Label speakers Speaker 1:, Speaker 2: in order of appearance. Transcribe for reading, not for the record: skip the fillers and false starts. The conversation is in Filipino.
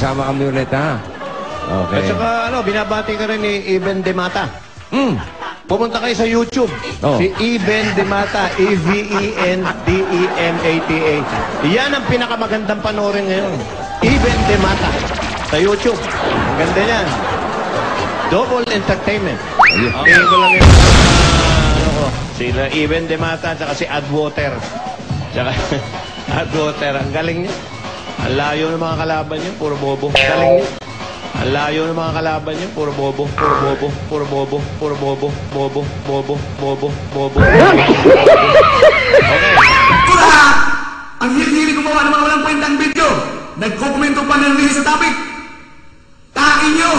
Speaker 1: magsama kami ulit, ha? Okay.
Speaker 2: At saka, binabati ka rin ni Eben Demata.
Speaker 1: Hmm.
Speaker 2: Pumunta kayo sa YouTube.
Speaker 1: Oh.
Speaker 2: Si Eben Demata, Evendemata. Yan ang pinakamagandang panoorin ngayon. Eben Demata. Sa YouTube. Ang ganda niyan. Double entertainment. Tingin ko lang yung sila Eben Demata, tsaka si Adwater. Tsaka Adwater. Ang galing niya. Ang layo ng mga kalaban niya. Puro bobo. Ang galing niya. Ang layo ng mga kalaban niya, puro bobo, puro bobo, puro bobo, puro bobo, bobo, bobo, bobo, bobo. Okay.
Speaker 3: Ang hili-hili gumawa ng mga walang kwentang video. Nagkokomento pa ng sa topic. Tain nyo!